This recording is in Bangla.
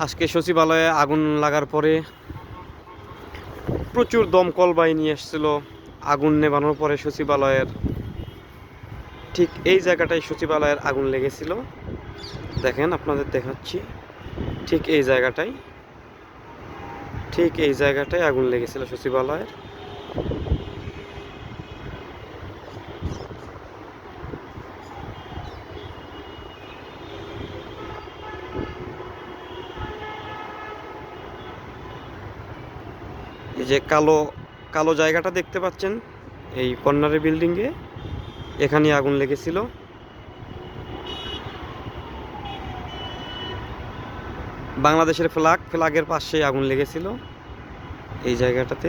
আজকে সচিবালয়ে আগুন লাগার পরে প্রচুর দমকল বাহিনী এসেছিল আগুন নেভানোর পরে সচিবালয়ের ঠিক এই জায়গাটায় সচিবালয়ের আগুন লেগেছিল। দেখেন আপনাদের দেখাচ্ছি, ঠিক এই জায়গাটায় আগুন লেগেছিল সচিবালয়ের। এই যে কালো কালো জায়গাটা দেখতে পাচ্ছেন, এই কর্নারের বিল্ডিংয়ে এখানে আগুন লেগেছিল। বাংলাদেশের ফ্ল্যাগের পাশে আগুন লেগেছিল এই জায়গাটাতে।